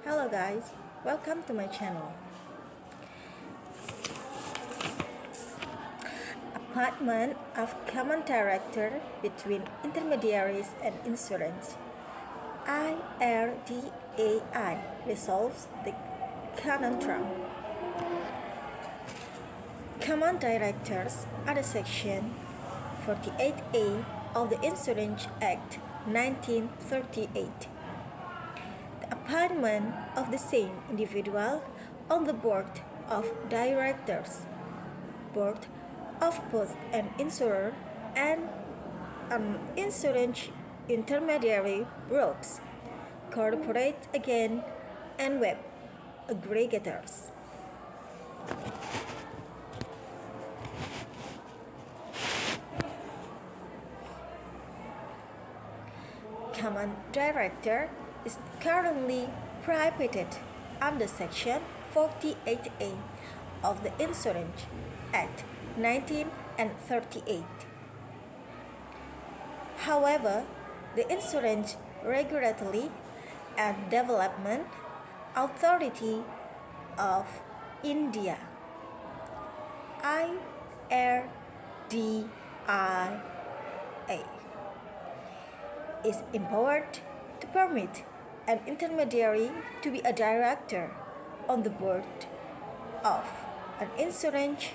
Hello guys, welcome to my channel. Appointment of common director between intermediaries and insurance. IRDAI resolves the conundrum. Common directors under Section 48A of the Insurance Act 1938. The appointment of the same individual on the board of directors, board of both an insurer and an insurance intermediary brokers, corporate agent, and web aggregators. Common director is currently prohibited under Section 48A of the Insurance Act 1938. However, the Insurance Regulatory and Development Authority of India IRDAI is empowered to permit an intermediary to be a director on the board of an insurance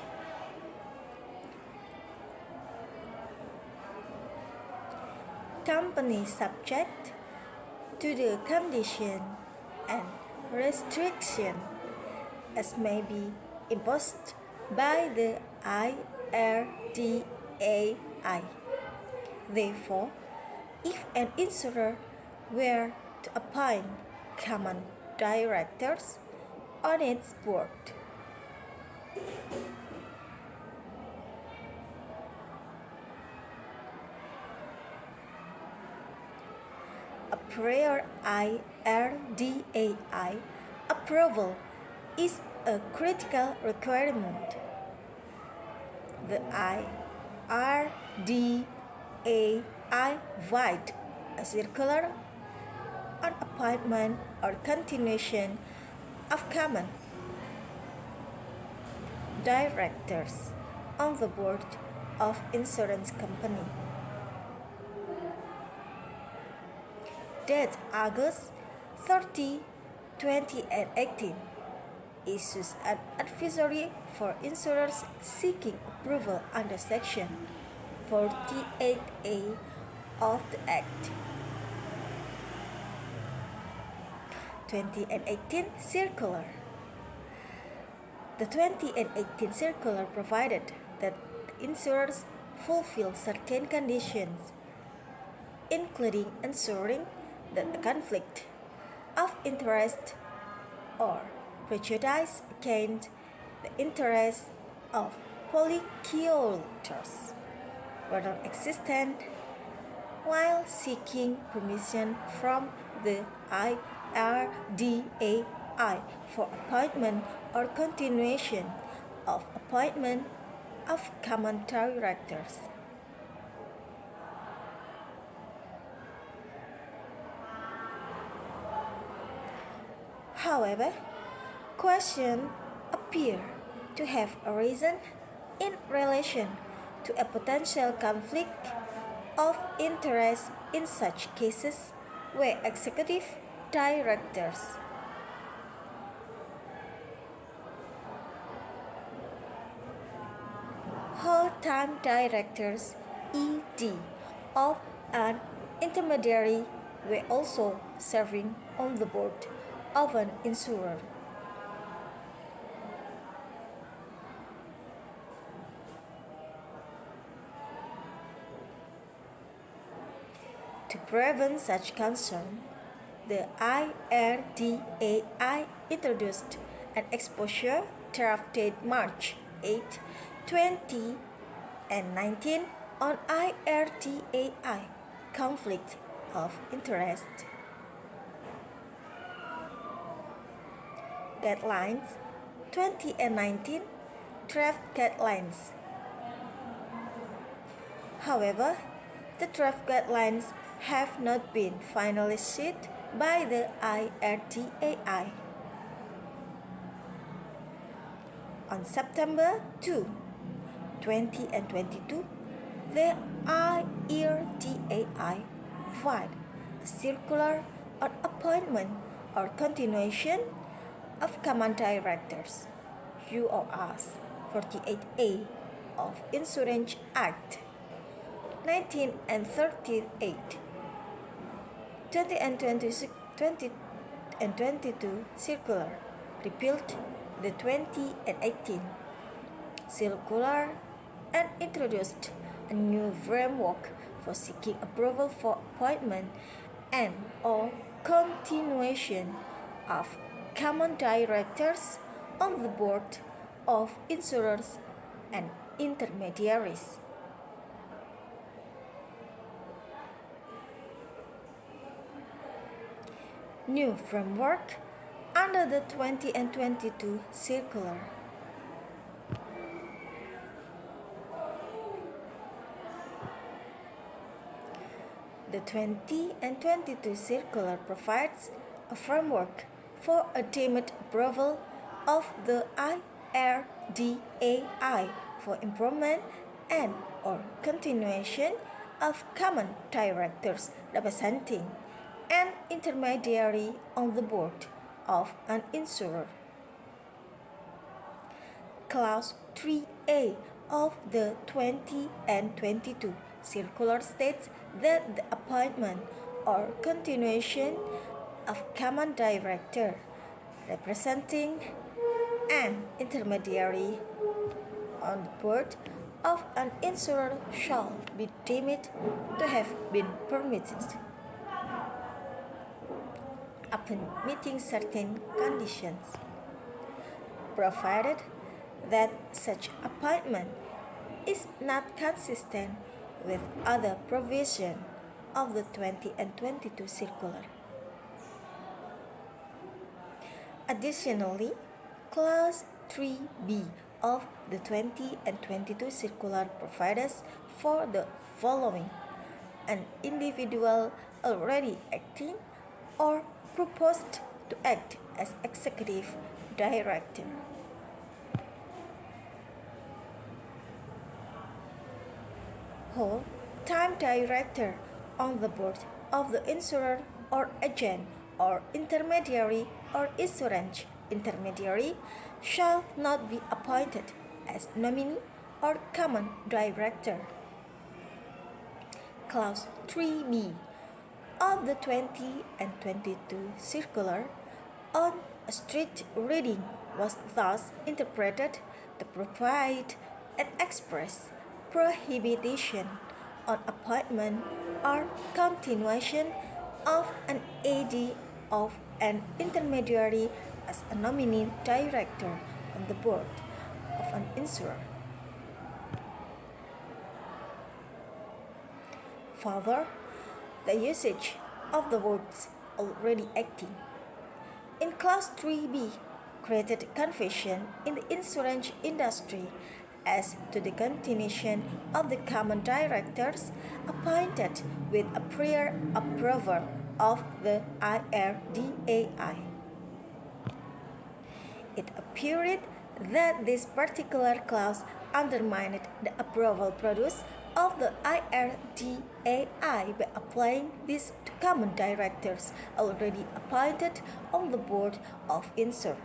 company subject to the condition and restriction as may be imposed by the IRDAI. Therefore, if an insurer were to appoint common directors on its board, a prior IRDAI approval is a critical requirement. The IRDAI write a circular on appointment or continuation of common directors on the board of insurance company. Date August 30, 2018 issues an advisory for insurers seeking approval under Section 48A of the Act. 2018 Circular. The 2018 Circular provided that insurers fulfill certain conditions, including ensuring that a conflict of interest or prejudice against the interests of policyholders were non-existent while seeking permission from the IRDAI for appointment or continuation of appointment of common directors. However, questions appear to have arisen in relation to a potential conflict of interest in such cases where executive directors whole-time directors ED of an intermediary were also serving on the board of an insurer. To prevent such concern, the IRDAI introduced an exposure drafted March 8, 2019 on IRDAI conflict of interest. Guidelines 2019 draft guidelines. However, the draft guidelines have not been finally issued by the IRDAI. On September 2, 2022, the IRDAI filed a circular on appointment or continuation of common directors, UORs 48A of Insurance Act 1938, 2022 circular repealed the 2018 circular and introduced a new framework for seeking approval for appointment and or continuation of common directors on the board of insurers and intermediaries. New framework under the 2022 circular. The 2022 circular provides a framework for a deemed approval of the IRDAI for improvement and or continuation of common directors representing an intermediary on the board of an insurer. Clause 3A of the 2022 circular states that the appointment or continuation of common director representing an intermediary on the board of an insurer shall be deemed to have been permitted upon meeting certain conditions, provided that such appointment is not consistent with other provision of the 2022 circular. Additionally, Clause 3B of the 2022 circular provides for the following: an individual already acting or proposed to act as executive director, whole-time director on the board of the insurer or agent or intermediary or insurance intermediary shall not be appointed as nominee or common director. Clause 3B of the 2022 circular on a strict reading was thus interpreted to provide an express prohibition on appointment or continuation of an AD of an intermediary as a nominee director on the board of an insurer. Further, the usage of the words already acting in Clause 3B created confusion in the insurance industry as to the continuation of the common directors appointed with a prior approval of the IRDAI. It appeared that this particular clause undermined the approval process of the IRDAI by applying this to common directors already appointed on the board of insurer.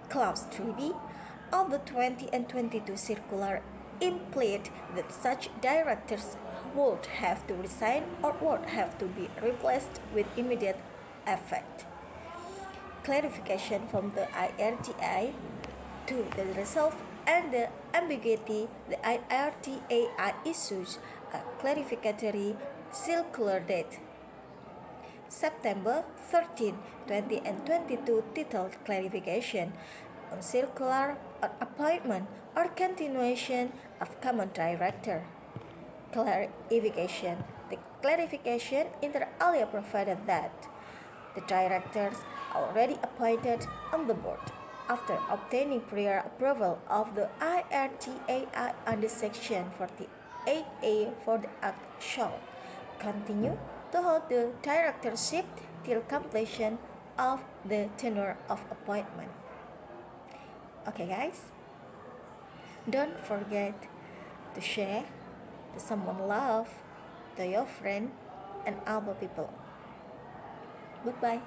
Clause 3B of the 2022 circular implied that such directors would have to resign or would have to be replaced with immediate effect. Clarification from the IRDAI to the resolve and the ambiguity, the IRDAI issues a clarificatory circular date September 13, 2022 titled Clarification on Circular on Appointment or Continuation of Common Director. Clarification. The clarification inter alia provided that the directors already appointed on the board after obtaining prior approval of the IRDAI under Section 48A for the Act shall continue to hold the directorship till completion of the tenure of appointment. Okay guys, don't forget to share to someone love, to your friend and other people. Goodbye.